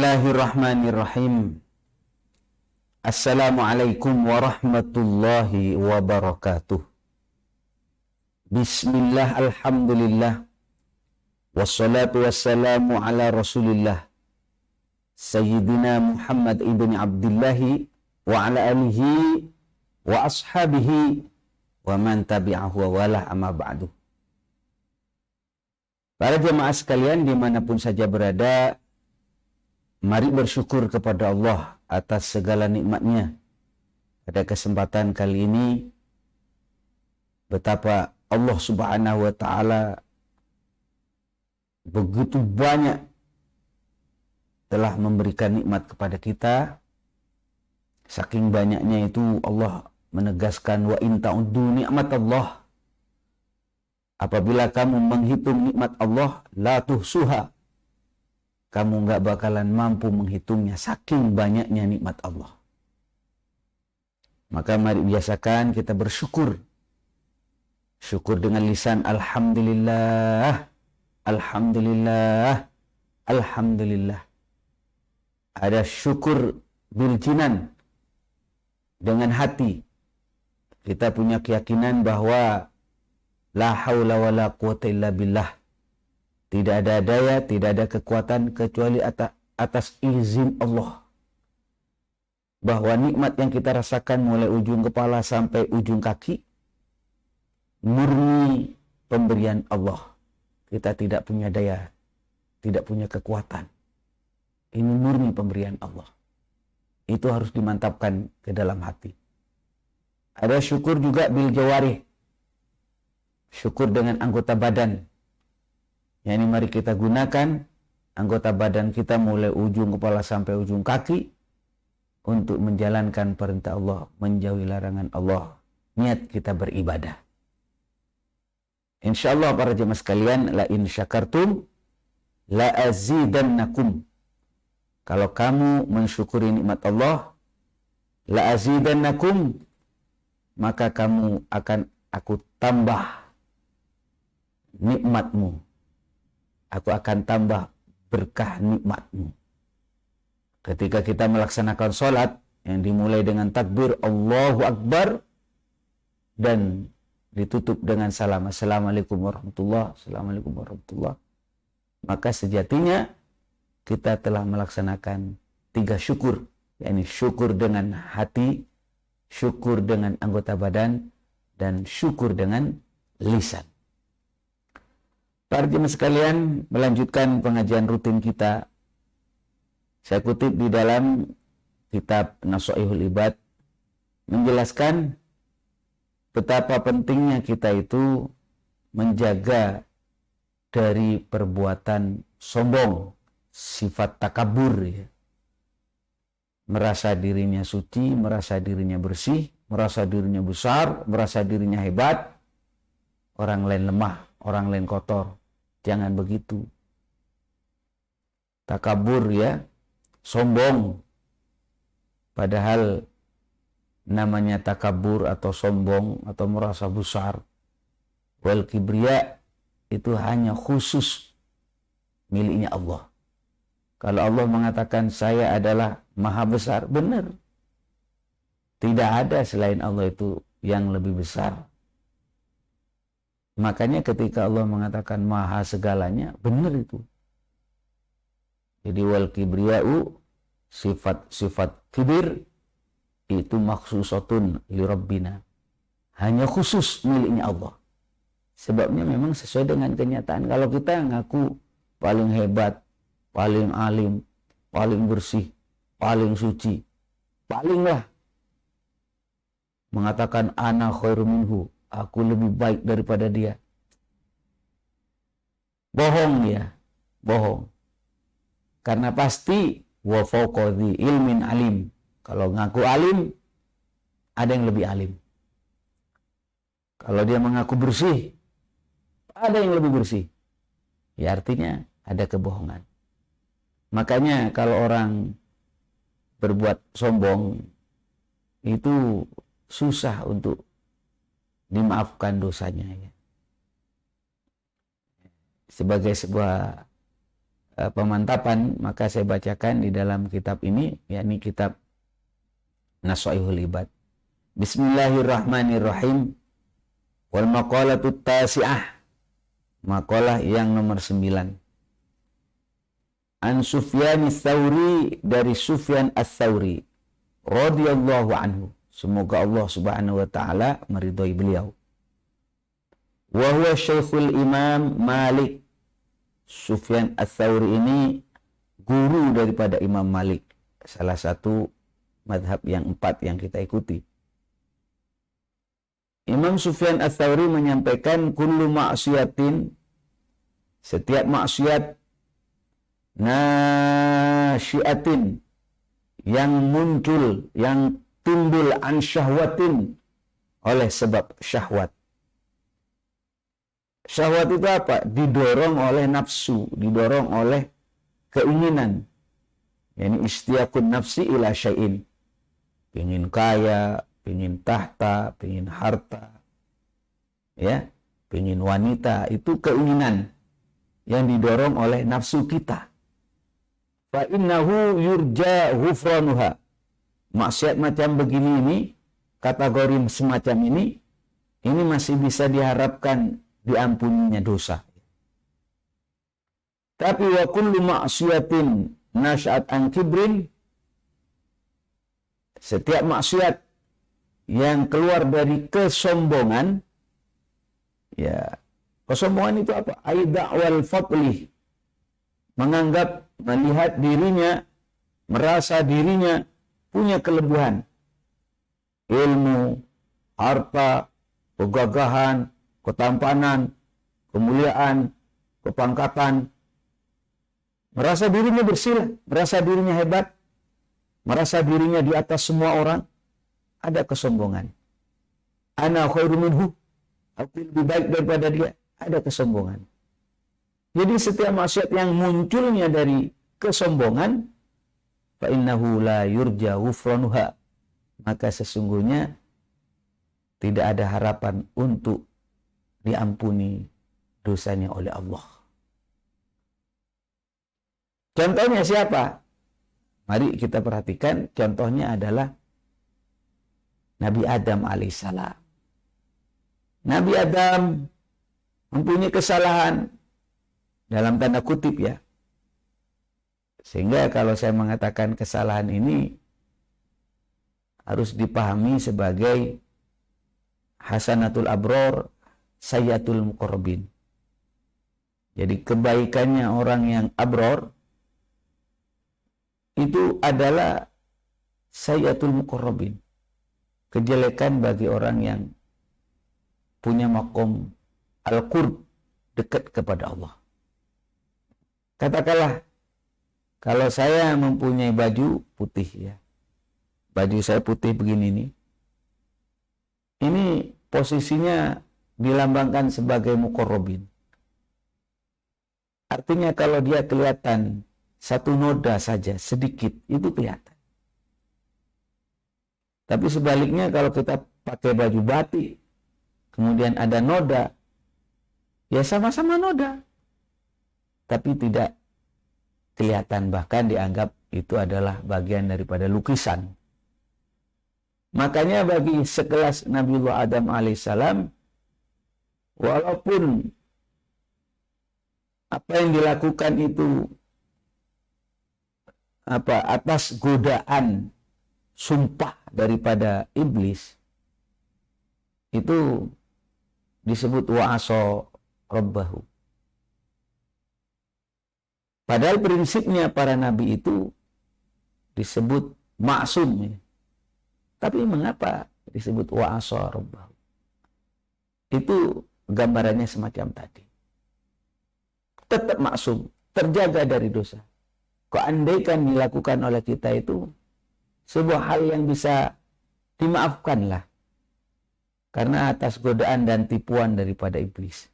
Bismillahirrahmanirrahim. Assalamualaikum warahmatullahi wabarakatuh. Bismillah, alhamdulillah, wassalatu wassalamu ala rasulillah Sayyidina Muhammad ibn Abdillahi wa ala alihi wa ashabihi wa man tabi'ahu wa wala amma ba'du. Para jemaah sekalian dimanapun saja berada, mari bersyukur kepada Allah atas segala nikmatnya. Pada kesempatan kali ini, betapa Allah Subhanahu wa Ta'ala begitu banyak telah memberikan nikmat kepada kita. Saking banyaknya itu Allah menegaskan, wa in ta'uddu nikmat Allah. Apabila kamu menghitung nikmat Allah, la tuhsuha. Kamu nggak bakalan mampu menghitungnya, saking banyaknya nikmat Allah. Maka mari biasakan kita bersyukur. Syukur dengan lisan alhamdulillah, alhamdulillah, alhamdulillah. Ada syukur bil jinan, dengan hati. Kita punya keyakinan bahwa la haula wa la quwata illa billah. Tidak ada daya, tidak ada kekuatan kecuali atas izin Allah. Bahwa nikmat yang kita rasakan mulai ujung kepala sampai ujung kaki, murni pemberian Allah. Kita tidak punya daya, tidak punya kekuatan. Ini murni pemberian Allah. Itu harus dimantapkan ke dalam hati. Ada syukur juga bil jawarih. Syukur dengan anggota badan. Yang ini mari kita gunakan anggota badan kita mulai ujung kepala sampai ujung kaki untuk menjalankan perintah Allah, menjauhi larangan Allah. Niat kita beribadah. Insyaallah para jemaah sekalian, la in syakartum la azidannakum. Kalau kamu mensyukuri nikmat Allah, la azidannakum, maka kamu akan aku tambah nikmatmu. Aku akan tambah berkah nikmatmu. Ketika kita melaksanakan sholat yang dimulai dengan takbir Allahu Akbar dan ditutup dengan salam Assalamualaikum warahmatullahi wabarakatuh, Assalamualaikum warahmatullahi wabarakatuh, maka sejatinya kita telah melaksanakan 3 syukur, yakni syukur dengan hati, syukur dengan anggota badan, dan syukur dengan lisan. Para jemaah sekalian, melanjutkan pengajian rutin kita. Saya kutip di dalam kitab Nasaihul Ibad menjelaskan betapa pentingnya kita itu menjaga dari perbuatan sombong, sifat takabur, ya. Merasa dirinya suci, merasa dirinya bersih, merasa dirinya besar, merasa dirinya hebat, orang lain lemah, orang lain kotor. Jangan begitu. Takabur, ya, sombong. Padahal namanya takabur atau sombong atau merasa besar, wal kibriya, itu hanya khusus miliknya Allah. Kalau Allah mengatakan saya adalah maha besar, benar. Tidak ada selain Allah itu yang lebih besar. Makanya ketika Allah mengatakan maha segalanya, benar itu. Jadi wal kibriya'u, sifat kibir itu maksusatun li rabbina. Hanya khusus miliknya Allah. Sebabnya memang sesuai dengan kenyataan. Kalau kita ngaku paling hebat, paling alim, paling bersih, paling suci, palinglah mengatakan ana khairu minhu, aku lebih baik daripada dia. Bohong dia, bohong. Karena pasti wa fawqa dzi ilmin alim. Kalau ngaku alim, ada yang lebih alim. Kalau dia mengaku bersih, ada yang lebih bersih. Ya artinya ada kebohongan. Makanya kalau orang berbuat sombong, itu susah untuk dimaafkan dosanya, ya. Sebagai sebuah pemantapan, maka saya bacakan di dalam kitab ini, yakni kitab Nasaihul Ibad. Bismillahirrahmanirrahim. Wal maqalatut tasi'ah. Maqalah yang nomor 9. An Sufyan ats-Tsauri, dari Sufyan ats-Tsauri radhiyallahu anhu, semoga Allah Subhanahu wa taala meridhai beliau. Wa huwa Syekhul Imam Malik. Sufyan ats-Tsauri ini guru daripada Imam Malik, salah satu madhab yang 4 yang kita ikuti. Imam Sufyan ats-Tsauri menyampaikan, kullu ma'siyatin, setiap maksiat, nasyiatin, yang muncul, yang timbul, an syahwatin, oleh sebab syahwat. Syahwat itu apa? Didorong oleh nafsu, didorong oleh keinginan. Yani istiyaqun nafsi ila syai'in. Pingin kaya, pingin tahta, pingin harta, ya, pingin wanita, itu keinginan yang didorong oleh nafsu kita. Fa innahu yurja ghufranuha. Maksiat macam begini ini, kategori semacam ini masih bisa diharapkan diampuninya dosa. Tapi wa kullu ma'siyatin nasya'at an kibrin, setiap maksiat yang keluar dari kesombongan, ya, kesombongan itu apa? Aida wal fadli, menganggap, melihat dirinya, merasa dirinya punya kelebihan, ilmu, harta, kegagahan, ketampanan, kemuliaan, kepangkatan, merasa dirinya bersih, merasa dirinya hebat, merasa dirinya di atas semua orang, ada kesombongan. Ana khairu minhu, aku lebih baik daripada dia, ada kesombongan. Jadi setiap maksiat yang munculnya dari kesombongan, fa innahu la yurja ghufranuha, maka sesungguhnya tidak ada harapan untuk diampuni dosanya oleh Allah. Contohnya siapa? Mari kita perhatikan, contohnya adalah Nabi Adam alaihissalam. Nabi Adam mempunyai kesalahan, dalam tanda kutip ya. Sehingga kalau saya mengatakan kesalahan ini harus dipahami sebagai hasanatul abror, sayyatul muqarrabin. Jadi kebaikannya orang yang abror itu adalah sayyatul muqarrabin. Kejelekan bagi orang yang punya makom al-qurb, dekat kepada Allah. Katakanlah, kalau saya mempunyai baju putih ya, baju saya putih begini nih, ini posisinya dilambangkan sebagai muqarrabin. Artinya kalau dia kelihatan satu noda saja, sedikit, itu kelihatan. Tapi sebaliknya kalau kita pakai baju batik, kemudian ada noda, ya sama-sama noda, tapi tidak kelihatan, bahkan dianggap itu adalah bagian daripada lukisan. Makanya bagi sekelas Nabiullah Adam alaihissalam, walaupun apa yang dilakukan itu atas godaan sumpah daripada iblis, itu disebut wa'asa rabbahu. Padahal prinsipnya para nabi itu disebut maksum. Tapi mengapa disebut wa'asa rabbahu? Itu gambarannya semacam tadi. Tetap maksum, terjaga dari dosa. Kok andaikan dilakukan oleh kita itu sebuah hal yang bisa dimaafkan lah, karena atas godaan dan tipuan daripada iblis.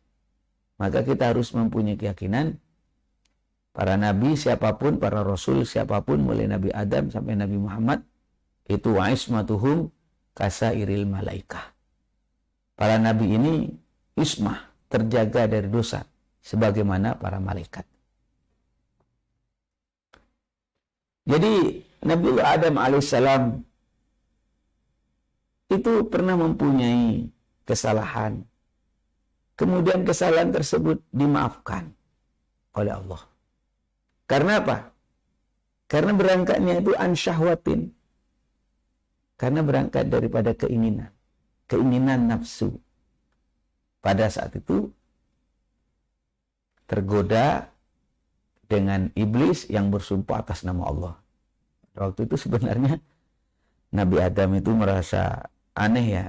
Maka kita harus mempunyai keyakinan para nabi siapapun, para rasul siapapun, mulai Nabi Adam sampai Nabi Muhammad, itu wa'ismatuhum kasairil malaikah. Para nabi ini ismah, terjaga dari dosa sebagaimana para malaikat. Jadi Nabi Adam alaihissalam itu pernah mempunyai kesalahan. Kemudian kesalahan tersebut dimaafkan oleh Allah. Karena apa? Karena berangkatnya itu an syahwatin. Karena berangkat daripada keinginan. Keinginan nafsu. Pada saat itu tergoda dengan iblis yang bersumpah atas nama Allah. Waktu itu sebenarnya Nabi Adam itu merasa aneh ya.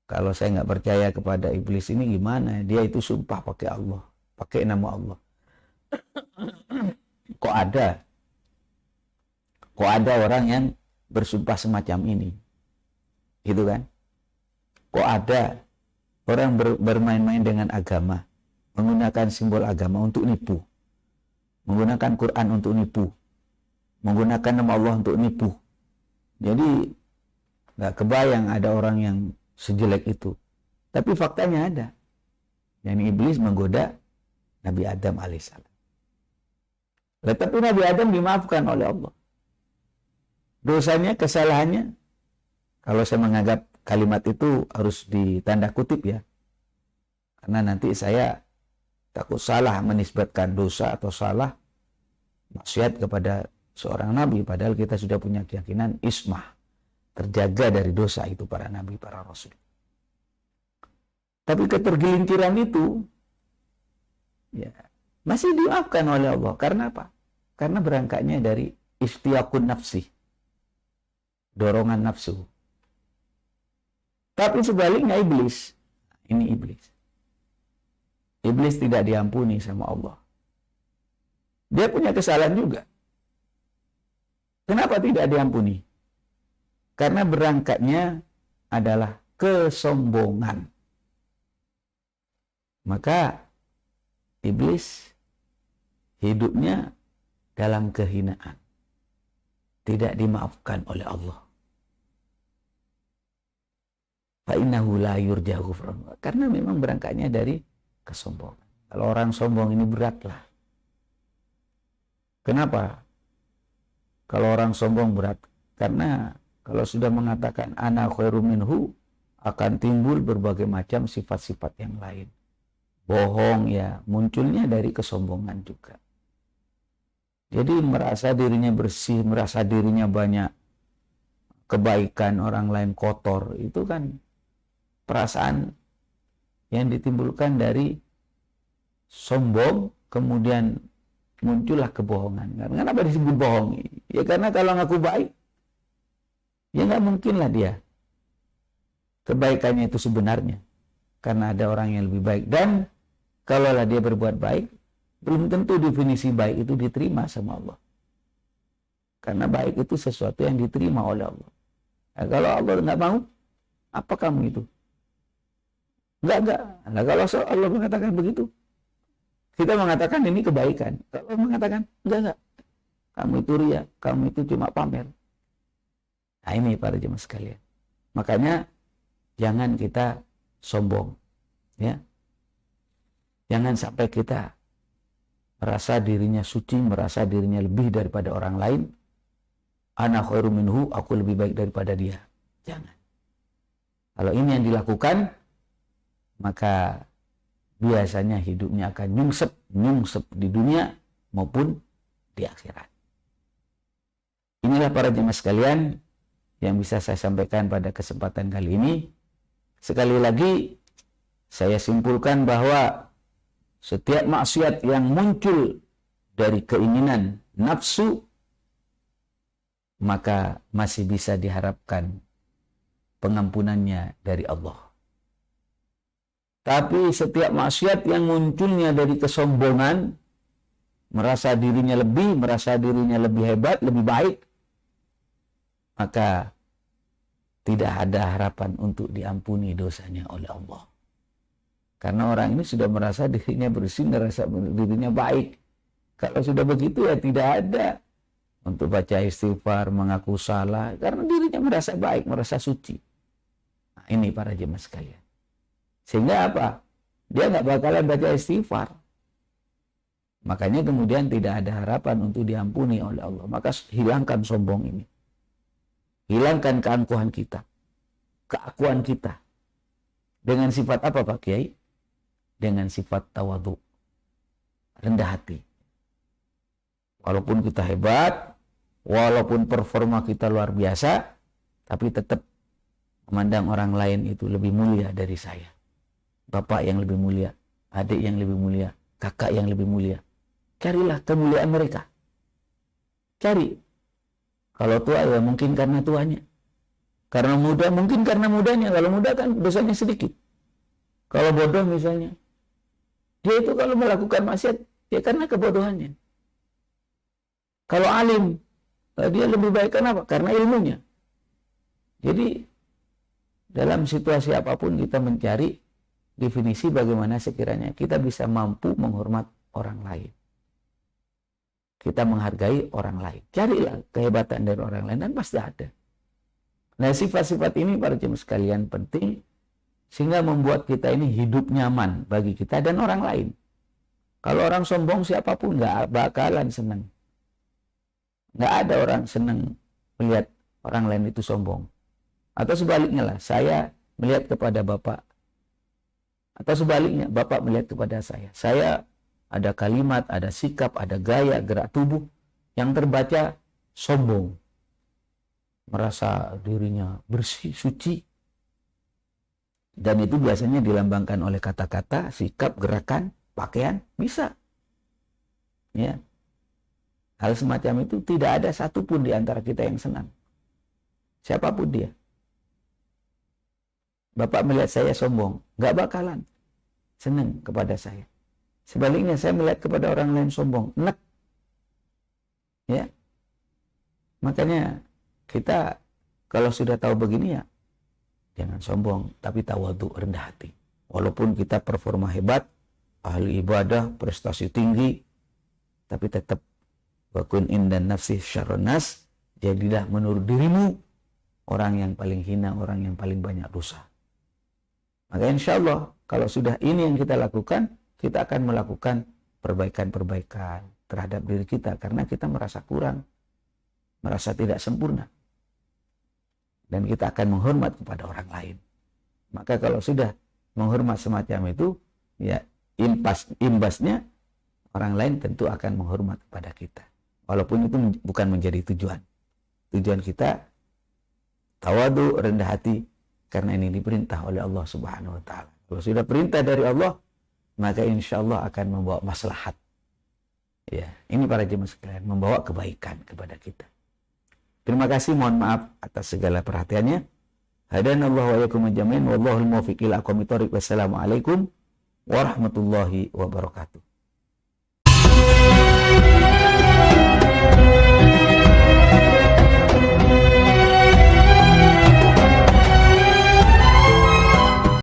Kalau saya nggak percaya kepada iblis ini gimana? Dia itu sumpah pakai Allah, pakai nama Allah. Kok ada orang yang bersumpah semacam ini? Gitu kan? Kok ada orang bermain-main dengan agama, menggunakan simbol agama untuk nipu, menggunakan Quran untuk nipu, menggunakan nama Allah untuk nipu. Jadi nggak kebayang ada orang yang sejelek itu. Tapi faktanya ada. Yang iblis menggoda Nabi Adam alaihissalam. Tetapi Nabi Adam dimaafkan oleh Allah. Dosanya, kesalahannya, kalau saya menganggap kalimat itu harus ditanda kutip ya. Karena nanti saya takut salah menisbatkan dosa atau salah maksiat kepada seorang nabi. Padahal kita sudah punya keyakinan ismah. Terjaga dari dosa itu para nabi, para rasul. Tapi ketergelinciran itu ya, masih dimaafkan oleh Allah. Karena apa? Karena berangkatnya dari istiaqun nafsi. Dorongan nafsu. Tapi sebaliknya iblis. Ini iblis. Iblis tidak diampuni sama Allah. Dia punya kesalahan juga. Kenapa tidak diampuni? Karena berangkatnya adalah kesombongan. Maka iblis hidupnya dalam kehinaan. Tidak dimaafkan oleh Allah. Fa'innahu la yurja ghufran. Karena memang berangkatnya dari kesombongan. Kalau orang sombong ini beratlah. Kenapa? Kalau orang sombong berat. Karena kalau sudah mengatakan ana khairu minhu, akan timbul berbagai macam sifat-sifat yang lain. Bohong ya, munculnya dari kesombongan juga. Jadi merasa dirinya bersih, merasa dirinya banyak kebaikan, orang lain kotor. Itu kan perasaan yang ditimbulkan dari sombong, kemudian muncullah kebohongan. Kenapa disebut bohong? Ya karena kalau ngaku baik, ya nggak mungkinlah dia kebaikannya itu sebenarnya. Karena ada orang yang lebih baik. Dan kalaulah dia berbuat baik, belum tentu definisi baik itu diterima sama Allah. Karena baik itu sesuatu yang diterima oleh Allah. Nah, kalau Allah nggak mau, apa kamu itu? Enggak. Nah, kalau Allah mengatakan begitu, kita mengatakan ini kebaikan. Kalau Allah mengatakan, enggak. Kamu itu ria, kamu itu cuma pamer. Nah ini para jemaah sekalian. Makanya jangan kita sombong. Ya. Jangan sampai kita merasa dirinya suci, merasa dirinya lebih daripada orang lain. Ana khairu minhu, aku lebih baik daripada dia. Jangan. Kalau ini yang dilakukan, maka biasanya hidupnya akan nyungsep di dunia maupun di akhirat. Inilah para jemaah sekalian yang bisa saya sampaikan pada kesempatan kali ini. Sekali lagi saya simpulkan bahwa setiap maksiat yang muncul dari keinginan nafsu, maka masih bisa diharapkan pengampunannya dari Allah. Tapi setiap maksiat yang munculnya dari kesombongan, merasa dirinya lebih hebat, lebih baik, maka tidak ada harapan untuk diampuni dosanya oleh Allah. Karena orang ini sudah merasa dirinya bersih, merasa dirinya baik. Kalau sudah begitu ya tidak ada untuk baca istighfar, mengaku salah, karena dirinya merasa baik, merasa suci. Nah, ini para jemaah sekalian. Sehingga apa? Dia nggak bakalan baca istighfar. Makanya kemudian tidak ada harapan untuk diampuni oleh Allah. Maka hilangkan sombong ini. Hilangkan keangkuhan kita. Keakuan kita. Dengan sifat apa Pak Kiai? Dengan sifat tawadhu. Rendah hati. Walaupun kita hebat, walaupun performa kita luar biasa, tapi tetap memandang orang lain itu lebih mulia dari saya. Bapak yang lebih mulia, adik yang lebih mulia, kakak yang lebih mulia. Carilah kemuliaan mereka. Cari. Kalau tua ya mungkin karena tuanya. Karena muda mungkin karena mudanya. Kalau muda kan dosanya sedikit. Kalau bodoh misalnya, dia itu kalau melakukan maksiat ya karena kebodohannya. Kalau alim, dia lebih baik kenapa? Karena ilmunya. Jadi dalam situasi apapun kita mencari definisi bagaimana sekiranya kita bisa mampu menghormat orang lain. Kita menghargai orang lain. Carilah kehebatan dari orang lain dan pasti ada. Nah, sifat-sifat ini para jemaah sekalian penting sehingga membuat kita ini hidup nyaman bagi kita dan orang lain. Kalau orang sombong siapapun nggak bakalan senang. Nggak ada orang senang melihat orang lain itu sombong. Atau sebaliknya lah, saya melihat kepada Bapak. Atau sebaliknya, Bapak melihat kepada saya. Saya ada kalimat, ada sikap, ada gaya, gerak tubuh yang terbaca sombong. Merasa dirinya bersih, suci. Dan itu biasanya dilambangkan oleh kata-kata, sikap, gerakan, pakaian, bisa. Ya. Hal semacam itu tidak ada satupun di antara kita yang senang. Siapapun dia. Bapak melihat saya sombong, nggak bakalan senang kepada saya. Sebaliknya saya melihat kepada orang lain sombong, enak. Ya. Makanya kita kalau sudah tahu begini ya, jangan sombong, tapi tawadhu, rendah hati. Walaupun kita performa hebat, ahli ibadah, prestasi tinggi, tapi tetap wakun indan nafsi syarronas, jadilah menurut dirimu orang yang paling hina, orang yang paling banyak dosa. Maka insya Allah kalau sudah ini yang kita lakukan, kita akan melakukan perbaikan-perbaikan terhadap diri kita karena kita merasa kurang, merasa tidak sempurna. Dan kita akan menghormat kepada orang lain. Maka kalau sudah menghormat semacam itu, ya imbasnya orang lain tentu akan menghormat kepada kita. Walaupun itu bukan menjadi tujuan. Tujuan kita tawadhu, rendah hati, karena ini diperintah oleh Allah Subhanahu wa taala. Kalau sudah perintah dari Allah, maka insya Allah akan membawa maslahat. Ya, ini para jemaah sekalian, membawa kebaikan kepada kita. Terima kasih, mohon maaf atas segala perhatiannya. Hadanallahu wa iyyakum ajmain, wallahul muwaffiq ila aqwamit thoriq. Wassalamualaikum warahmatullahi wabarakatuh.